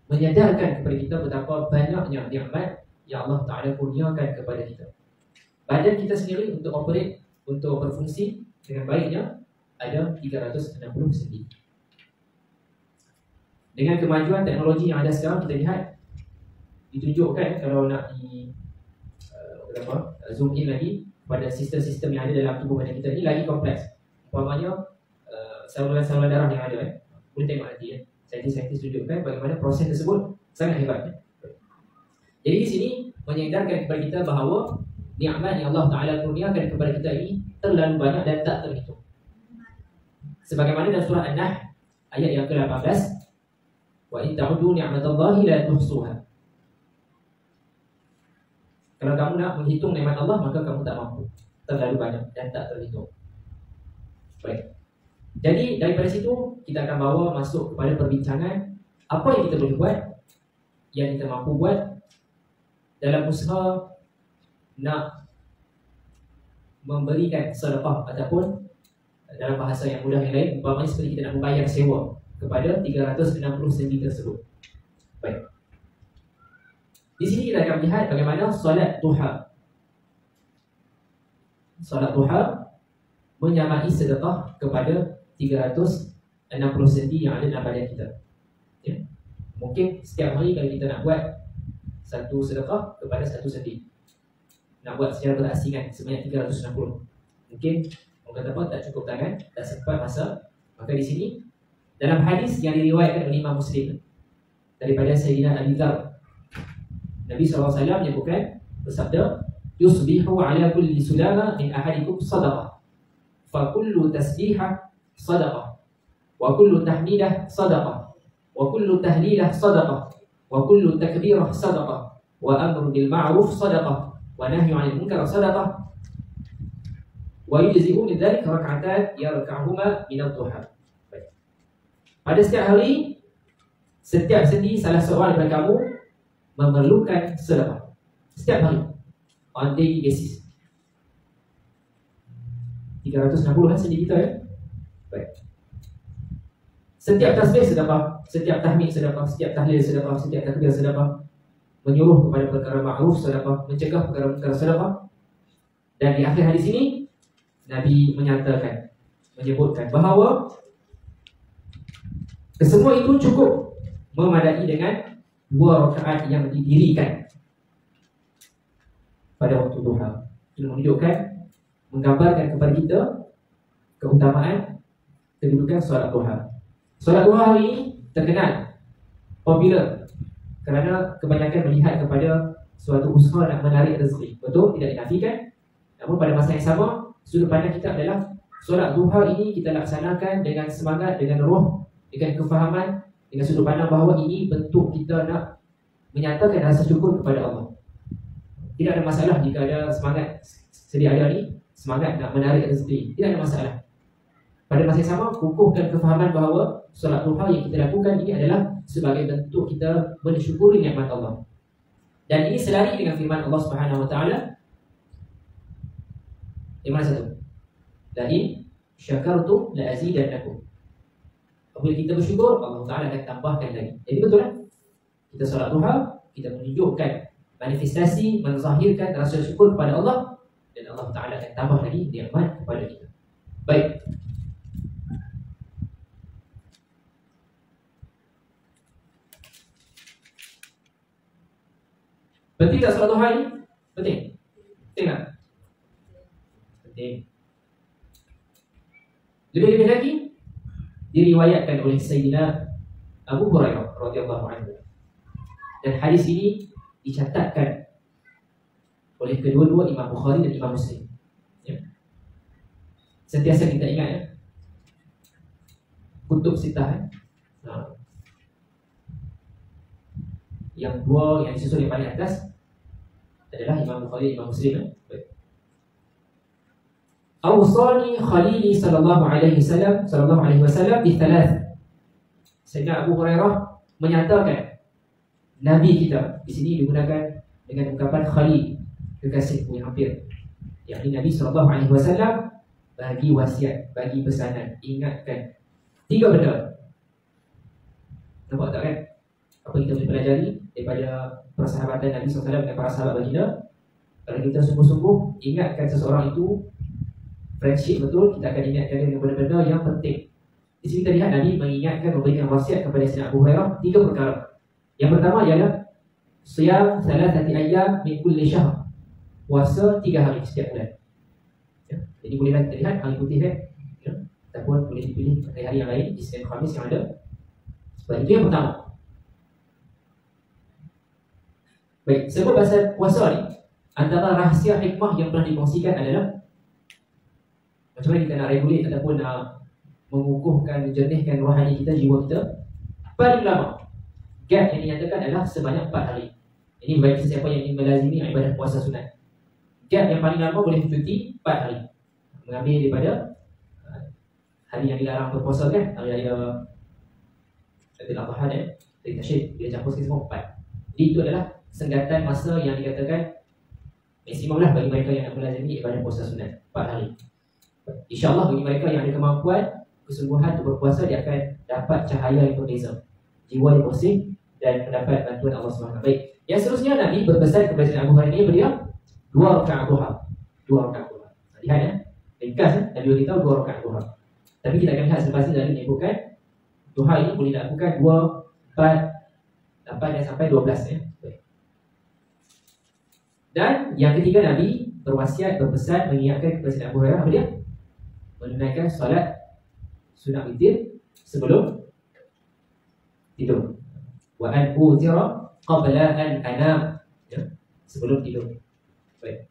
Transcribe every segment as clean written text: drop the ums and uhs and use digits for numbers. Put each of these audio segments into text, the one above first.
menyadarkan kepada kita betapa banyaknya nikmat yang Allah Ta'ala kurniakan kepada kita. Badan kita sendiri untuk operate, untuk berfungsi dengan baiknya ada 360 sendi. Dengan kemajuan teknologi yang ada sekarang, kita lihat ditunjukkan kalau nak zoom in lagi pada sistem-sistem yang ada dalam tubuh badan kita ni lagi kompleks. Umpamanya saluran-saluran darah yang ada, boleh tengok nanti saintis-saintis tunjukkan bagaimana proses tersebut sangat hebat. Jadi di sini menyadarkan kepada kita bahawa nikmat yang Allah Ta'ala kurniakan kepada kita ini terlalu banyak dan tak terhitung. Sebagaimana dalam surah An-Nahl ayat yang ke-18, wa in ta'udu ni'matallahi la tuhsuha. Kalau kamu nak menghitung nikmat Allah, maka kamu tak mampu. Terlalu banyak dan tak terhitung. Baik. Jadi daripada situ kita akan bawa masuk kepada perbincangan apa yang kita boleh buat, yang kita mampu buat dalam usaha nak memberikan sedekah, ataupun dalam bahasa yang mudah yang lain, umpamanya seperti kita nak membayar sewa kepada 360 sendi tersebut. Baik. Di sini kita akan melihat bagaimana solat duha. Solat duha menyamai sedekah kepada 360 sendi yang ada dalam badan kita. Ya. Mungkin setiap hari kalau kita nak buat satu sedekah kepada satu sendi, nak buat secara berasingan sebanyak 360, mungkin orang kata apa, tak cukup tangan, tak sempat masa. Maka di sini dalam hadis yang diriwayatkan oleh Imam Muslim daripada Sayyidina Abi Dzar, Nabi SAW menyebutkan, bersabda, yusbihu ala kulli sulama min ahadikum sadaqah, fa kullu tasbihah sadaqah, wa kullu tahmidah sadaqah, wa kullu tahlilah sadaqah, wa kullu takbirah sadaqah, wa amru bil ma'ruf sadaqah, wa nahyu 'anil munkar sadaqah, wa yujzi'u min dzalik rak'atan yarka'uhuma min ad-duha. Pada setiap hari, setiap sendi salah seorang daripada kamu memerlukan sedekah. Setiap hari, on daily basis. 360 kan sendi kita, ya? Baik. Setiap tasbih sedekah, setiap tahmid sedekah, setiap tahlil sedekah, setiap takbir sedekah, menyuruh kepada perkara ma'ruf sedekah, mencegah perkara munkar sedekah. Dan di akhir hadis ini Nabi menyatakan, menyebutkan bahawa kesemua itu cukup memadai dengan 2 rakaat yang didirikan pada waktu duha. Itu menunjukkan, menggambarkan kepada kita keutamaan kedudukan solat duha. Solat duha hari ini terkenal popular kerana kebanyakan melihat kepada suatu usaha nak menarik rezeki. Betul, tidak dinafikan. Namun pada masa yang sama, sudut pandang kita adalah solat duha ini kita laksanakan dengan semangat, dengan roh, dengan kefahaman, dengan sudut pandang bahawa ini bentuk kita nak menyatakan rasa syukur kepada Allah. Tidak ada masalah jika ada semangat sedia ada ni, semangat nak menarik rezeki, tidak ada masalah. Pada masa yang sama, kukuhkan kefahaman bahawa solat duha yang kita lakukan ini adalah sebagai bentuk kita mensyukuri nikmat Allah. Dan ini selari dengan firman Allah Subhanahu Wa Taala. Yang mana satu? La in syakartum la azidannakum. Apabila kita bersyukur, Allah Ta'ala akan tambahkan lagi. Jadi betul kan? Kita solat duha, kita menunjukkan manifestasi, menzahirkan rasa syukur kepada Allah, dan Allah Ta'ala akan tambah lagi nikmat kepada kita. Baik. Penting tak solat duha ni? Penting? Penting tak? Penting. Lebih-lebih lagi diriwayatkan oleh Sayyidina Abu Hurairah radhiyallahu anhu. Dan hadis ini dicatatkan oleh kedua-dua Imam Bukhari dan Imam Muslim. Ya. Sentiasa kita ingat, ya, kutub sitah, yang dua yang disusun yang paling atas adalah Imam Bukhari dan Imam Muslim. Baik. Awsani Khalili sallallahu alaihi wasallam bi thalath. Sayyidina Abu Hurairah menyatakan Nabi kita di sini digunakan dengan ungkapan Khalil, kekasihku yang hampir. Yakni Nabi sallallahu alaihi wasallam bagi wasiat, bagi pesanan, ingatkan 3 benda. Nampak tak kan? apa kita boleh pelajari daripada persahabatan Nabi SAW dengan para sahabat baginda. Kalau kita sungguh-sungguh ingatkan seseorang itu friendship betul, kita akan ingatkan dia dengan benda-benda yang penting. Di sini kita lihat Nabi mengingatkan, memberikan wasiat kepada Sayyidina Abu Hurairah 3 perkara. Yang pertama ialah siyam 3 ayyam min kulli syahr. Puasa 3 hari setiap bulan. Ya. Jadi bolehlah kita lihat hari putih kan. Ya. Ataupun boleh dipilih hari-hari yang lain, Isnin, Khamis yang ada. Sebab itu yang pertama. Baik, sebab pasal puasa ni, antara rahsia hikmah yang pernah dikongsikan adalah macam mana kita nak regulate ataupun nak mengukuhkan, menjernihkan rohani kita, jiwa kita. Paling lama gap yang dinyatakan adalah sebanyak 4 hari. Ini bagi sesiapa yang ingin melazimi ibadah puasa sunat. Gap yang paling lama boleh cuti 4 hari. Mengambil daripada hari yang dilarang berpuasa kan, hari raya Idul Adha dan Hari Tasyrik, dia campur semua 4. Jadi itu adalah senggatan masa yang dikatakan maksimum lah bagi mereka yang nak melazimi ibadah puasa sunat, 4 hari. InsyaAllah bagi mereka yang ada kemampuan, kesungguhan untuk berpuasa, dia akan dapat cahaya yang berbeza, jiwa yang bersih dan mendapat bantuan Allah SWT. Baik, yang seterusnya Nabi berpesan kepada Sayyidina Abu Hurairah ini, beliau 2 rakaat duha. 2 rakaat duha. Lihat ya, ringkas ya, Nabi beritahu 2 rakaat duha. Tapi kita akan lihat selepas ini Nabi menyebutkan duha ini boleh dilakukan 2, 4, 8 dan sampai 12 ya. Baik. Dan yang ketiga Nabi berwasiat, berpesan, mengingatkan kepada Sayyidina Abu Hurairah, beliau menunaikan solat sunat witir sebelum tidur. Wa an utira qabla an anam, ya, sebelum tidur. Baik.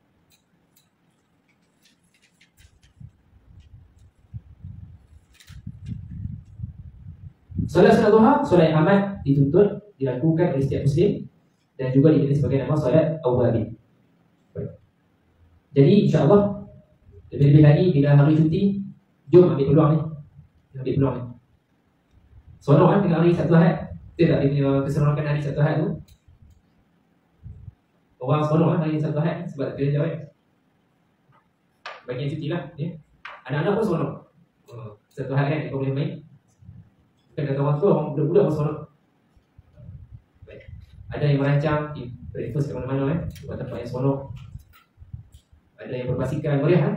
Solat sunat duha, solat yang amat dituntut dilakukan oleh setiap muslim dan juga dikenal sebagai nama solat awwabin. Baik. Jadi insya-Allah lebih-lebih lagi bila hari cuti, jom ambil peluang ni. Ambil peluang ni. Seronok kan tengok hari Sabtu Ahad. Betul tak dia punya keseronokan hari Sabtu Ahad tu? Orang seronok kan hari Sabtu Ahad sebab tak kerja kan. Bagi yang cuti lah ya. Anak-anak pun seronok. Sabtu Ahad kan, mereka boleh main. Bukan kata orang tua, orang budak-budak pun seronok. Baik. Ada yang merancang breakfast kat mana-mana kan, buat tempat yang seronok. Ada yang berbasikal meriah kan,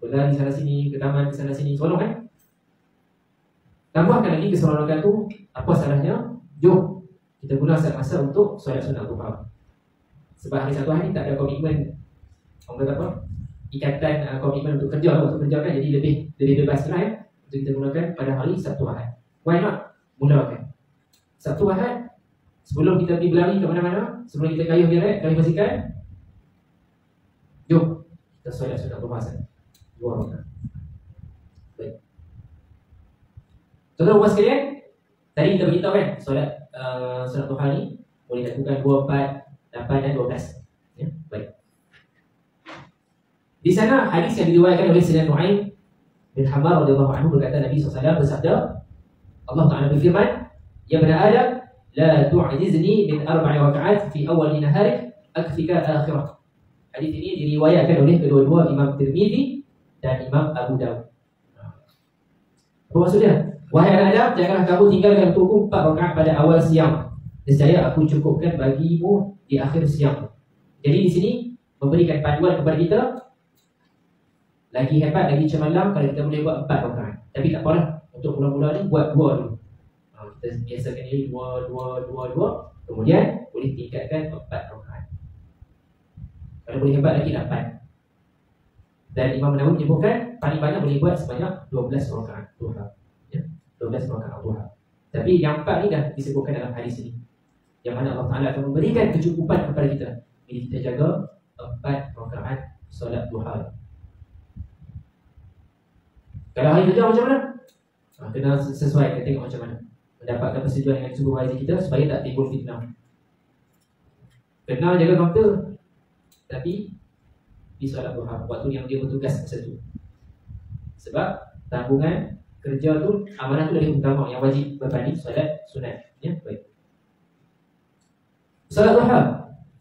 berlari sana sini, ke taman ke sana sini, seronok kan. Tambahkan lagi keseronokan tu, apa salahnya? Jom kita guna masa untuk solat sunat duha. Sebab hari Sabtu hari tak ada komitmen, orang kata apa, ikatan komitmen untuk kerja kan, jadi lebih bebas lah ya, untuk kita gunakan pada hari Sabtu Ahad. Why not? Mulakan Sabtu Ahad, sebelum kita pergi berlari ke mana-mana, sebelum kita kayuh geret, kayuh basikal, jom kita solat sunat duha saja, 2 rakaat. Baik. Tuan-tuan sekalian, tadi kita beritahu kan, solat sunat duha ni boleh dilakukan 2, 4, 8 dan 12. Ya, baik. Di sana hadis yang diriwayatkan oleh Sayyidina Nu'aim bin Hammar radhiyallahu anhu berkata, Nabi SAW bersabda, Allah Ta'ala berfirman, ya bani Adam, la tu'jizni min 4 rakaat fi awal naharik akfika akhirah. Hadis ini diriwayatkan oleh kedua-dua Imam Tirmizi dan Imam Abu Dawud. Apa maksudnya? Wahai anak Adam, janganlah kamu tinggalkan untukku 4 rakaat pada awal siang, nescaya aku cukupkan bagimu di akhir siang. Jadi di sini memberikan panduan kepada kita, lagi hebat, lagi cemerlang kalau kita boleh buat 4 rakaat. Tapi tak apalah, untuk mula-mula ni buat 2 dulu. Kita biasakan diri 2, kemudian boleh tingkatkan 4 rakaat. Kalau boleh hebat lagi 8. Dan Imam Nawawi menyebutkan paling banyak boleh buat sebanyak 12 rakaat duha. Ya, 12 rakaat duha. Tapi yang 4 ni dah disebutkan dalam hadis ini, yang mana Allah Ta'ala akan memberikan kecukupan kepada kita bila kita jaga 4 rakaat solat duha. Kalau hari kerja macam mana? Kena sesuai, kita tengok macam mana mendapatkan persetujuan dengan supervisor kita supaya tak timbul fitnah. Kena jaga komputer, tapi di solat duha, waktu yang dia bertugas masa tu. Sebab tanggungan kerja tu, amanah tu dari utama yang wajib berbanding solat sunat. Ya, baik. Solat duha,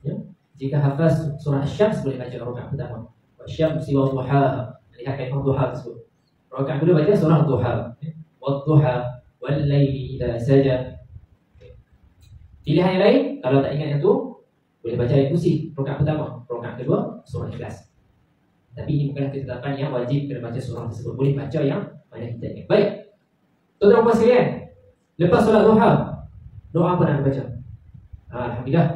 ya, jika hafaz surah Asy-Syams boleh baca rakaat pertama. Wasy-syamsi wa duhaha. Lihat kaifah duha tersebut. Rakaat kedua baca surah duha. Wadduha wal laili idza saja. Pilihan yang lain, kalau tak ingat yang tu, boleh baca ayat kursi rakaat pertama, rakaat kedua surah Ikhlas. Tapi ini bukanlah ketetapan yang wajib kena baca surah tersebut. Boleh baca yang mana kita ingat. Baik, tuan-tuan puan sekalian, lepas solat duha, doa apa nak baca? Alhamdulillah,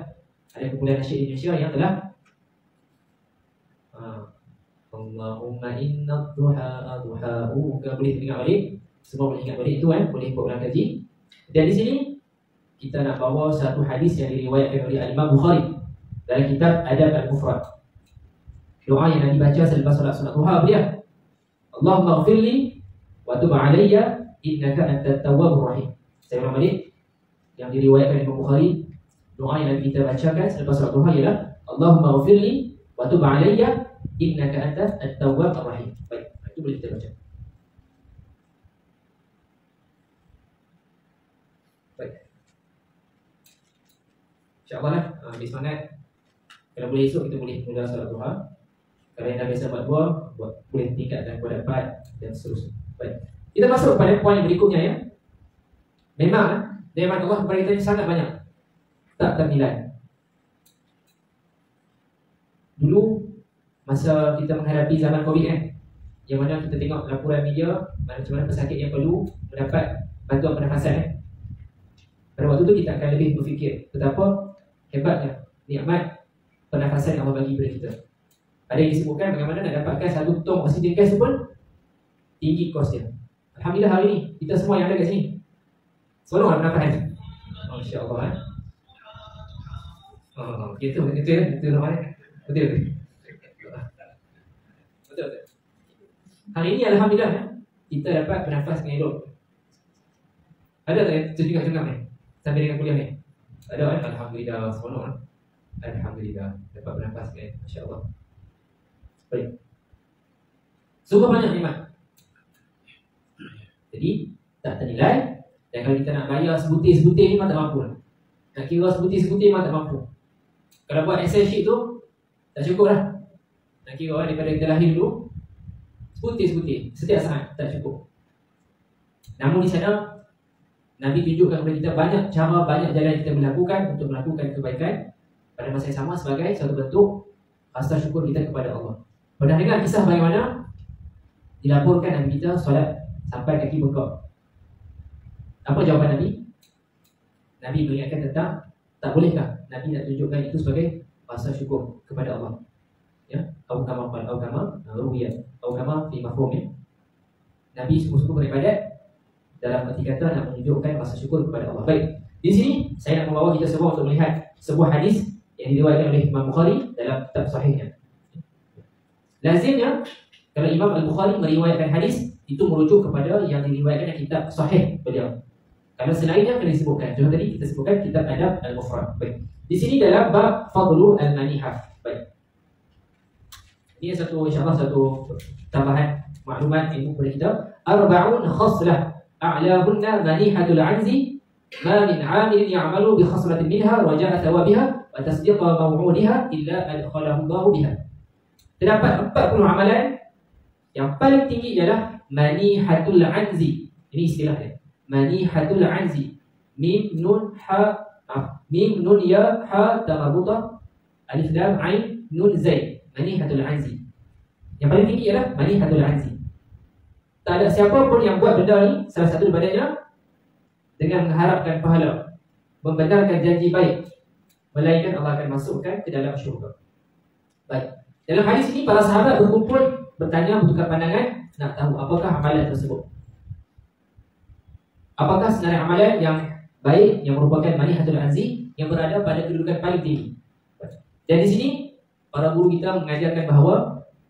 ada kumpulan nasyid Indonesia yang telah Allahumma inna duha duha'u. Boleh ingat balik, semua boleh ingat balik itu kan, boleh buat ulang kaji. Dan di sini kita nak bawa satu hadis yang diriwayatkan oleh Imam Bukhari dalam kitab Adab Al-Mufrad. Doa yang Nabi baca selepas solat duha dia, Allahumma ighfirli wa tub alayya innaka antat tawwabur rahim. Saya ulang balik, yang diriwayatkan Imam Bukhari, doa yang Nabi kita bacakan selepas solat duha ialah Allahumma ighfirli wa tub alayya innaka antat at-tawwabur rahim. Baik, itu boleh kita baca. Baik, InsyaAllah lah, habis semangat. Kalau boleh esok kita boleh mula solat duha. Kalau yang dah biasa buat boleh tingkatkan kepada 4 dan seterusnya. Baik, kita masuk pada poin yang berikutnya ya. Memang nikmat Allah kepada kita sangat banyak, tak ternilai. Dulu masa kita menghadapi zaman Covid kan, yang mana kita tengok laporan media macam mana pesakit yang perlu mendapat bantuan pernafasan pada waktu tu kita akan lebih berfikir betapa hebatnya nikmat pernafasan yang Allah bagi kepada kita. Ada yang disebutkan bagaimana nak dapatkan satu tong oksigen gas pun tinggi kos dia. Alhamdulillah hari ni kita semua yang ada kat sini seronok nak pernafasan. Masya-Allah gitu namanya. Betul. Hari ini alhamdulillah kita dapat bernafas dengan elok. Ada tak yang terjengak-jengak ni sampai dengan kuliah ni? Ada kan? Alhamdulillah, seronok. Alhamdulillah dapat bernafas dengan, masya-Allah. Baik, sungguh banyak nikmat, jadi tak ternilai. Dan kalau kita nak bayar sebutir-sebutir ni memang tak mampu lah. Nak kira sebutir-sebutir memang tak mampu. Kalau buat Excel sheet tu tak cukup lah. Nak kira daripada kita lahir dulu sebutir-sebutir setiap saat tak cukup. Namun di sana Nabi tunjukkan kepada kita banyak cara, banyak jalan yang kita melakukan untuk melakukan kebaikan pada masa yang sama sebagai satu bentuk rasa syukur kita kepada Allah. Pernah dengar kisah bagaimana dilaporkan Nabi kita solat sampai kaki bengkak? Apa jawapan Nabi? Nabi mengingatkan tentang tak bolehkah Nabi nak tunjukkan itu sebagai rasa syukur kepada Allah. Ya, au kama ruwiya au kama fi mafhum. Nabi sungguh-sungguh beribadat dalam arti kata nak menunjukkan rasa syukur kepada Allah. Baik, di sini saya nak membawa kita semua untuk melihat sebuah hadis yang diriwayatkan oleh Imam Bukhari dalam kitab sahihnya. Lazimnya kalau Imam Al-Bukhari meriwayatkan hadis itu merujuk kepada yang diriwayatkan dalam kitab sahih beliau. Kalau selainnya kena disebutkan. Contoh tadi kita sebutkan kitab Adab Al-Mufrad. Baik, di sini dalam bab Fadlu Al-Manihah. Baik, ini insyaAllah satu tambahan maklumat ilmu kepada kita. Arba'un khaslah a'lahunna manihatul anzi ma min 'amilin ya'malu bi khaslatin minha wa ja'a thawabiha wa tasdiqa maw'udiha illa adkhalahu Allahu biha. Terdapat 40 amalan yang paling tinggi ialah manihatul anzi. Ini istilah dia. Manihatul anzi. Mim nun ya ha tamarbutah alif lam ain nun zai. Manihatul anzi. Yang paling tinggi ialah manihatul anzi. Tak ada siapa pun yang buat benda ni, salah satu daripadanya dengan mengharapkan pahala, membenarkan janji baik, melainkan Allah akan masukkan ke dalam syurga. Baik, dalam hadis ini para sahabat berkumpul bertanya, bertukar pandangan, nak tahu apakah amalan tersebut. Apakah sebenarnya amalan yang baik, yang merupakan manihatul anzi, yang berada pada kedudukan paling tinggi. Dan di sini para guru kita mengajarkan bahawa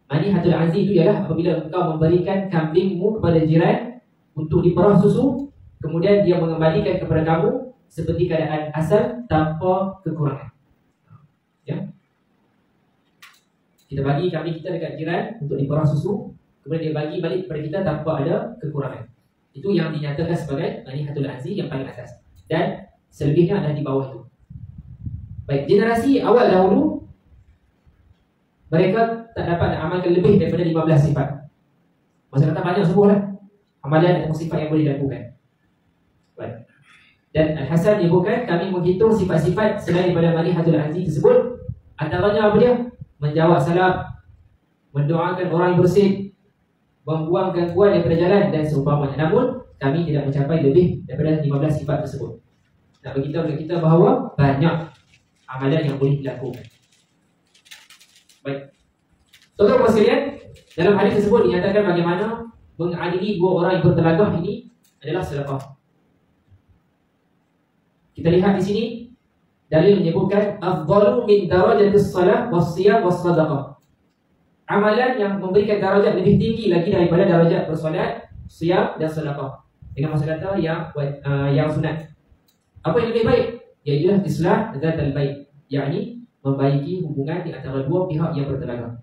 manihatul anzi itu ialah apabila engkau memberikan kambingmu kepada jiran untuk diperah susu, kemudian dia mengembalikan kepada kamu seperti keadaan asal tanpa kekurangan. Ya, kita bagi kambing kita dekat jiran untuk diperah susu, kemudian dia bagi balik kepada kita tanpa ada kekurangan. Itu yang dinyatakan sebagai manihatul anzi yang paling atas, dan selebihnya adalah di bawah itu. Baik, generasi awal dahulu mereka tak dapat nak amalkan lebih daripada 15 sifat. Masa kata banyak semua lah amalan atau sifat yang boleh dilakukan. Baik. Dan Al-Hasan menyebutkan kami menghitung sifat-sifat selain daripada Malihatul Aziz tersebut. Antaranya apa dia? Menjawab salam, mendoakan orang yang bersih, membuang gangguan daripada jalan dan seumpamanya. Namun kami tidak mencapai lebih daripada 15 sifat tersebut. Nak beritahu kepada kita bahawa banyak amalan yang boleh dilakukan. Baik. Tuan-tuan sekalian, dalam hadis tersebut dinyatakan bagaimana mengadili dua orang yang bertelagah ini adalah sedekah. Kita lihat di sini dalil menyebutkan afdalu min darajatis salat was-siyam was-sadaqah. Amalan yang memberikan darajat lebih tinggi lagi daripada darajat bersolat, siyam dan sedekah. Dengan maksud kata yang sunat. Apa yang lebih baik? Iaitu islah zatul baik, yakni membaiki hubungan di antara dua pihak yang bertelagah.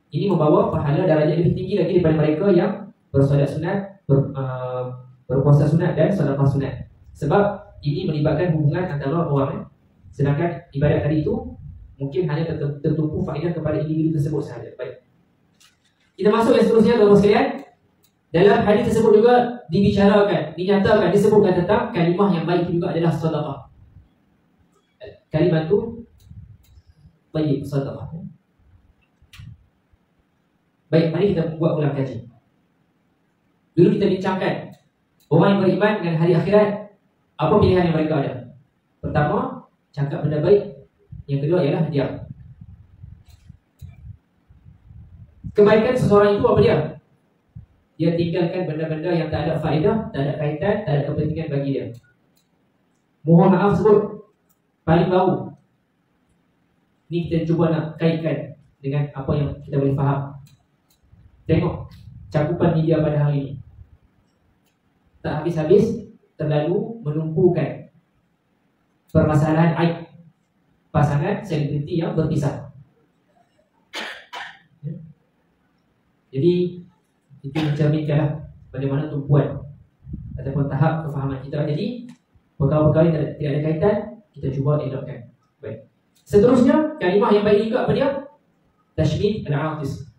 Ini membawa pahala darajat lebih tinggi lagi daripada mereka yang bersolat sunat, berpuasa sunat dan sedekah sunat. Sebab ini melibatkan hubungan antara orang. Sedangkan ibadat tadi itu mungkin hanya tertumpu faedah kepada individu tersebut sahaja. Baik. Kita masuk yang seterusnya, tuan-tuan sekalian. Dalam hadis tersebut juga dibicarakan, dinyatakan, disebutkan tentang kalimah yang baik juga adalah sedekah. Kalimah itu baik, sedekah. Baik, mari kita buat ulang kaji. Dulu kita bincangkan orang yang beriman dengan hari akhirat, apa pilihan yang mereka ada? Pertama, cakap benda baik. Yang kedua ialah diam. Kebaikan seseorang itu apa dia? Dia tinggalkan benda-benda yang tak ada faedah, tak ada kaitan, tak ada kepentingan bagi dia. Mohon maaf sebut paling bau. Ni kita cuba nak kaitkan dengan apa yang kita boleh faham. Tengok cakupan media pada hari ini. Tak habis-habis terlalu menumpukan permasalahan aib pasangan selebriti yang berpisah. Jadi itu mencerminkanlah bagaimana tumpuan ataupun tahap kefahaman kita. Jadi perkara-perkara yang tidak ada kaitan kita cuba elakkan. Baik. Seterusnya kalimah yang baik juga apa dia? Tashmid al-atis.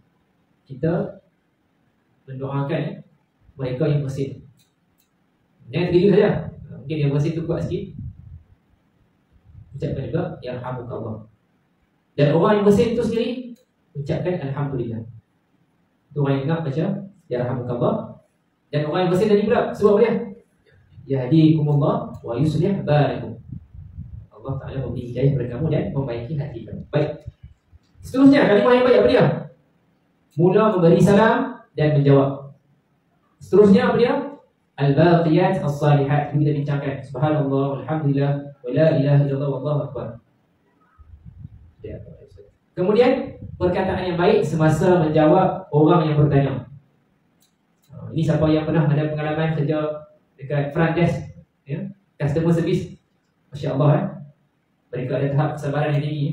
Kita mendoakan mereka yang bersin. Jangan tergidu saja. Mungkin yang bersin tu kuat sikit. Ucapkan juga yarhamukallah. Dan orang yang bersin itu sendiri ucapkan alhamdulillah. Itu orang yang ingat baca yarhamukallah. Dan orang yang bersin tadi pula sebab apa dia? Yahdikumullah wa yuslih balakum. Allah Ta'ala memberi hidayah kepada kamu dan membaiki hati kamu. Baik. Seterusnya kalimah yang baik apa dia? Mula memberi salam dan menjawab. Seterusnya apa dia? Al-baqiyat as-salihat. Kita bincangkan subhanallah, alhamdulillah, wa la ilaha illallah, wallahu akbar. Kemudian perkataan yang baik semasa menjawab orang yang bertanya. Ini siapa yang pernah ada pengalaman kerja dekat front desk, ya, customer service, masya-Allah, mereka ada tahap kesabaran yang tinggi,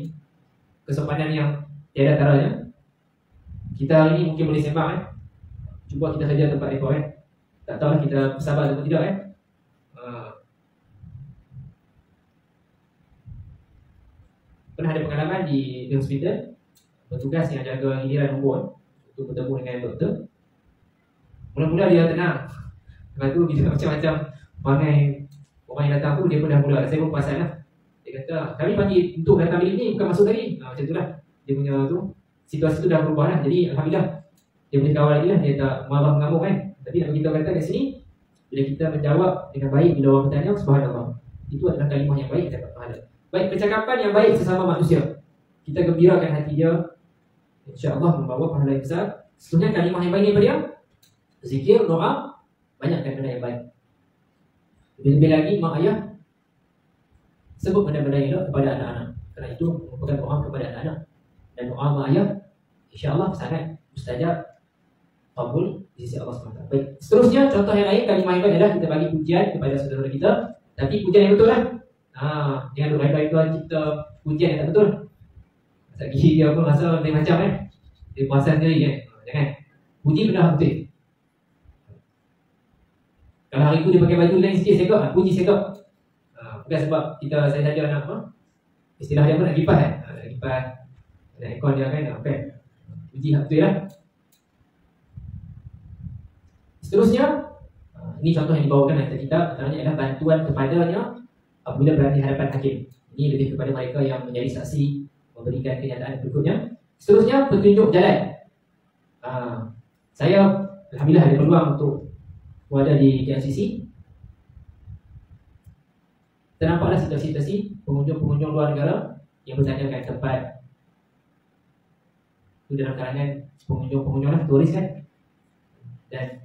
kesopanan yang tiada taranya. Kita hari ini mungkin boleh sembang, cuba kita kerja tempat mereka, tak tahu kita bersabar atau tidak, Pernah ada pengalaman di hospital, petugas yang jaga giliran nombor untuk bertemu dengan doktor. Mula-mula dia tenang. Lepas tu bila macam-macam perangai orang yang datang tu, dia pun dah mula. Saya pun perasan lah. Dia kata, kami panggil untuk datang bilik ni, bukan masuk tadi. Macam tu lah. Dia punya tu, situasi tu dah berubah lah. Jadi alhamdulillah dia boleh kawal lagi lah. Dia tak marah mengamuk kan. Tapi nak beritahu kata kat sini, bila kita menjawab dengan baik bila orang bertanya, subhanallah, itu adalah kalimah yang baik, dapat pahala. Baik, percakapan yang baik sesama manusia, kita gembirakan hati dia, insya-Allah membawa pahala yang besar. Seterusnya kalimah yang baik apa dia? Zikir, doa, banyakkan benda yang baik. Lebih-lebih lagi mak ayah sebut benda-benda yang elok kepada anak-anak. Kerana itu merupakan doa kepada anak-anak. Dan doa mak ayah insya-Allah sangat mustajab, kabul di sisi Allah SWT. Baik, seterusnya contoh yang lain kalimah yang baik adalah kita bagi pujian kepada saudara kita, tapi pujian yang betul lah. Jangan duk baik-baik kita pujian yang tak betul. Tak gigi dia pun rasa lain macam kan. Dia perasan sendiri kan. Jangan. Puji benda betul. Kalau hari tu dia pakai baju lain sikit segak, puji segak. Bukan sebab saya saja nak apa? Istilah dia pun nak kipas kan. Nak kipas, nak aircon dia kan. Okay. Puji betul lah. Seterusnya Ini contoh yang dibawakan dalam kitab, antaranya adalah bantuan kepadanya apabila berada di hadapan hakim. Ini lebih kepada mereka yang menjadi saksi, memberikan kenyataan berikutnya. Seterusnya, petunjuk jalan. Saya alhamdulillah ada peluang untuk berada di KLCC. Ternampaklah situasi-situasi pengunjung-pengunjung luar negara yang bertanyakan tempat itu dalam kalangan pengunjung-pengunjung lah, turis kan. Dan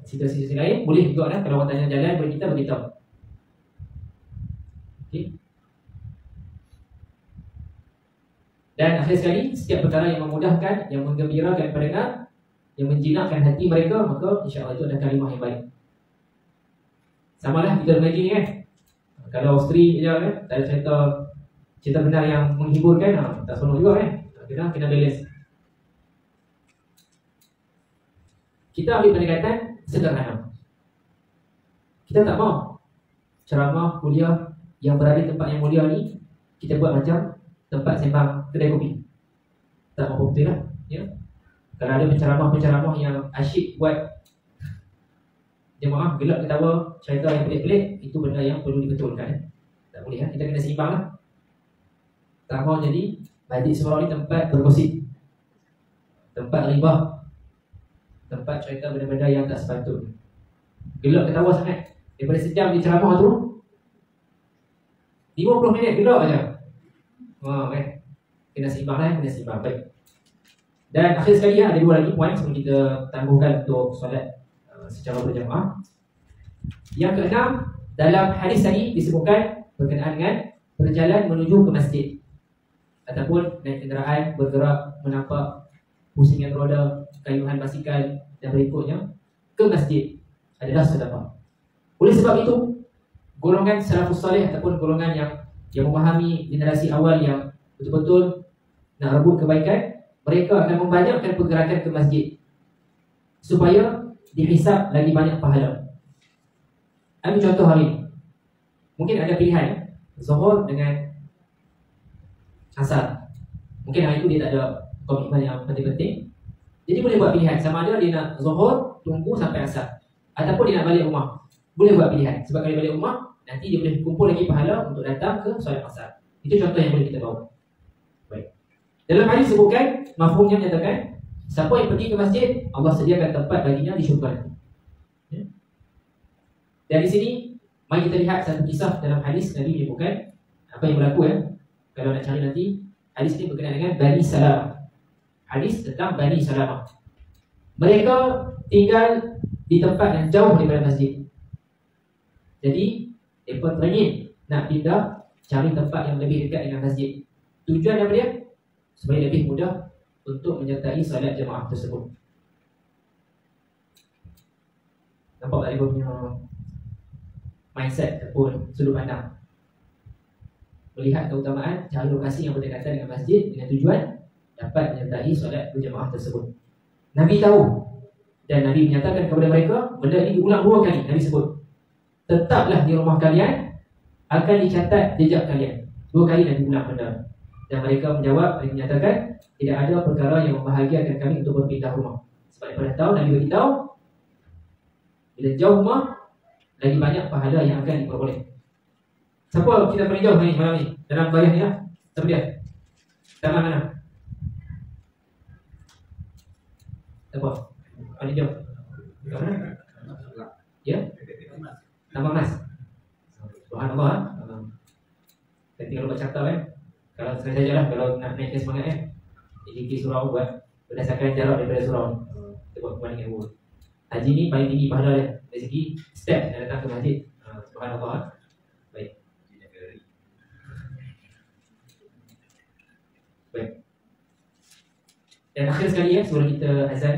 situasi-situasi lain boleh juga lah, kalau orang tanya jalan boleh kita beritahu. Okay. Dan akhir sekali, setiap perkara yang memudahkan, yang menggembirakan pendengar, yang menjinakkan hati mereka, maka insya-Allah itu adalah kalimah yang baik. Samalah kita mengaji ni kan. Kalau isteri je kan, tak ada cerita benar yang menghiburkan, tak seronok juga kan. Kena balance. Kita ambil pendekatan sederhana. Kita tak mahu ceramah, kuliah yang berada di tempat yang mulia ni kita buat macam tempat sembang kedai kopi. Tak mahu betul lah, ya. Kalau ada penceramah-penceramah yang asyik buat jemaah gelak ketawa, cerita yang pelik-pelik, itu benda yang perlu dibetulkan. Tak boleh kan? Kita kena seimbang lah. Tak mahu jadi majlis surau ni tempat bergosip, tempat ribah, tempat cerita benda-benda yang tak sepatutnya. Gelak ketawa sangat. Daripada sejam di ceramah tu 50 minit gelak aja. Kan? Kena seimbang lah, kena seimbang. Baik. Dan akhir sekali ada dua lagi poin sebelum kita tangguhkan untuk solat secara berjamaah. Yang keenam, dalam hadis tadi disebutkan berkenaan dengan berjalan menuju ke masjid ataupun naik kenderaan bergerak menampak pusingan roda, kayuhan basikal dan berikutnya ke masjid adalah sedekah. Oleh sebab itu, golongan salafus salih ataupun golongan yang memahami generasi awal yang betul-betul nak rebut kebaikan, mereka akan membanyakkan pergerakan ke masjid supaya dihisap lagi banyak pahala. Ambil contoh hari ini. Mungkin ada pilihan Zuhur dengan Asar. Mungkin hari itu dia tak ada komitmen yang penting-penting, jadi boleh buat pilihan. Sama ada dia nak Zuhur tunggu sampai Asar, ataupun dia nak balik rumah. Boleh buat pilihan. Sebab kalau dia balik rumah, nanti dia boleh kumpul lagi pahala untuk datang ke solat Asar. Itu contoh yang boleh kita bawa. Baik. Dalam hadis disebutkan, mafhumnya menyatakan siapa yang pergi ke masjid, Allah sediakan tempat baginya di syurga. Ya? Dan di sini, mari kita lihat satu kisah dalam hadis Nabi menyebutkan apa yang berlaku ya. Kalau nak cari nanti, hadis ini berkenaan dengan Bani Salamah. Hadis tentang Bani Salamah. Mereka tinggal di tempat yang jauh daripada masjid. Jadi, mereka teringin nak pindah cari tempat yang lebih dekat dengan masjid. Tujuan apa dia? Supaya lebih mudah untuk menyertai salat jemaah tersebut. Nampak tak dia punya mindset ataupun sudut pandang? Melihat keutamaan cari lokasi yang berdekatan dengan masjid dengan tujuan dapat menyertai solat berjemaah tersebut. Nabi tahu dan Nabi menyatakan kepada mereka, benda ini diulang 2 kali. Nabi sebut, tetaplah di rumah kalian, akan dicatat jejak kalian. 2 kali Nabi ulang benda. Dan mereka menjawab, mereka menyatakan, tidak ada perkara yang membahagiakan kami untuk berpindah rumah. Sebab daripada tahu, Nabi beritahu, bila jauh rumah, lagi banyak pahala yang akan diperoleh. Siapa kita paling jauh ni malam ni? Dalam bayar ni lah. Siapa dia? Taman mana? Siapa? Paling jauh? Dekat mana? Ya? Taman Mas. Subhanallah. Saya tinggal buat chapter Kalau sekali saja lah, kalau nak naikkan semangat jadi pergi surau buat berdasarkan jarak daripada surau. Kita buat perbandingan dua. Haji ni paling tinggi pahala dia. Dari segi step yang datang ke masjid. Subhanallah. Baik. Baik. Dan akhir sekali sebelum kita azan,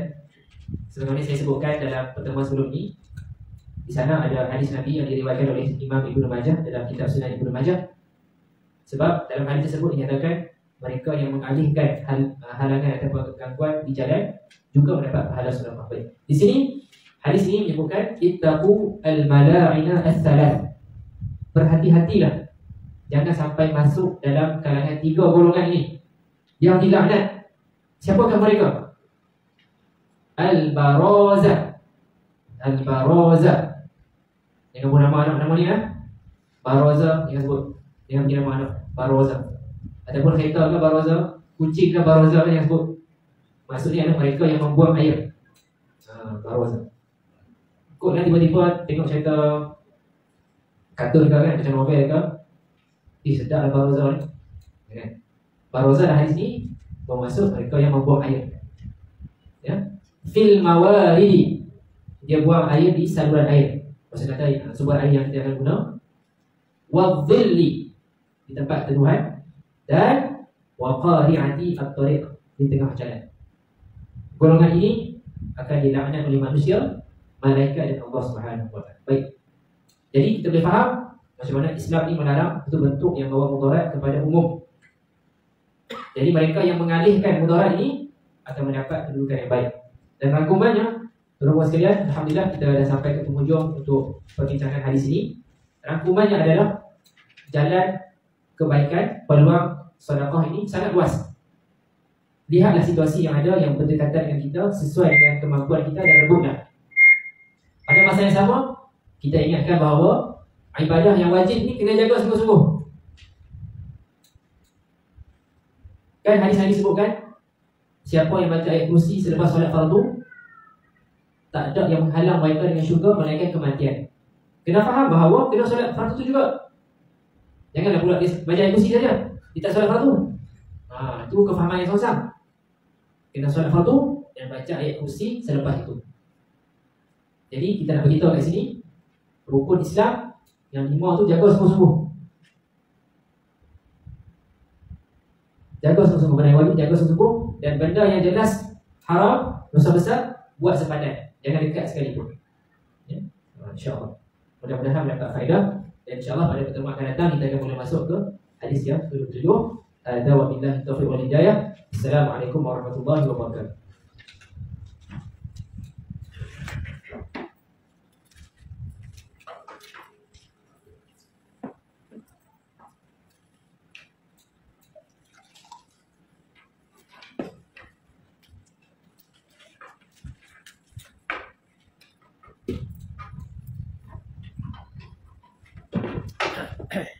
sebagaimana saya sebutkan dalam pertemuan sebelum ni, di sana ada hadis Nabi yang diriwayatkan oleh Imam Ibnu Majah dalam kitab Sunan Ibnu Majah. Sebab dalam hadis tersebut dinyatakan mereka yang mengalihkan halangan atau gangguan di jalan juga mendapat pahala sedekah. Baik. Di sini hadis ini menyebutkan ittaqu al-mala'ina as-salat. Berhati-hatilah jangan sampai masuk dalam kalangan 3 golongan ini yang dilaknat. Siapakah mereka? Al-barazah. Al-barazah. Dengan nama ni Baroza, yang sebut dengan nama anak Baroza. Ataupun kereta ke Baroza, kucing ke Baroza yang sebut. Maksudnya adalah mereka yang membuang air. Baroza. Kok lah tiba-tiba tengok cerita kartun ke kan, macam novel ke, sedap lah Baroza ni kan? Baroza dah hadis ni bermaksud mereka yang membuang air, ya. Fil mawaridi, dia buang air di saluran air. Maksud kata sumber air yang kita akan guna. Wadhilli, di tempat teduhan. Dan waqari'ati at-tariq, di tengah jalan. Golongan ini akan dilaknat oleh manusia, malaikat dan Allah Subhanahu wa taala. Baik. Jadi kita boleh faham macam mana Islam ini melarang itu bentuk yang bawa mudarat kepada umum. Jadi mereka yang mengalihkan mudarat ini akan mendapat kedudukan yang baik. Dan rangkumannya, tuan-tuan sekalian, alhamdulillah kita dah sampai ke penghujung untuk perbincangan hadis ini. Rangkumannya adalah jalan kebaikan, peluang sedekah ini sangat luas. Lihatlah situasi yang ada yang berdekatan dengan kita, sesuai dengan kemampuan kita, dan rebutlah. Pada masa yang sama, kita ingatkan bahawa ibadah yang wajib ni kena jaga sungguh-sungguh. Kan hadis-hadis sebutkan, siapa yang baca ayat kursi selepas solat fardu, tak ada yang menghalang mereka dengan syurga melainkan kematian. Kena faham bahawa kena solat fardu tu juga. Janganlah pula dia baca ayat kursi saja, dia tak solat fardu. Itu kefahaman yang salah. Kena solat fardu dan baca ayat kursi selepas itu. Jadi kita nak beritahu kat sini, rukun Islam yang 5 tu jaga sungguh-sungguh. Jaga sungguh-sungguh benda yang wajib, jaga sungguh-sungguh. Dan benda yang jelas haram, dosa besar, buat sepadan. Jangan dekat sekalipun, ya? InsyaAllah. Mudah-mudahan mendapat faedah. Dan insyaAllah pada pertemuan akan datang kita akan mula masuk ke hadis yang ke-7. Hadza wa billahi taufiq wal hidayah. Assalamualaikum warahmatullahi wabarakatuh. Okay.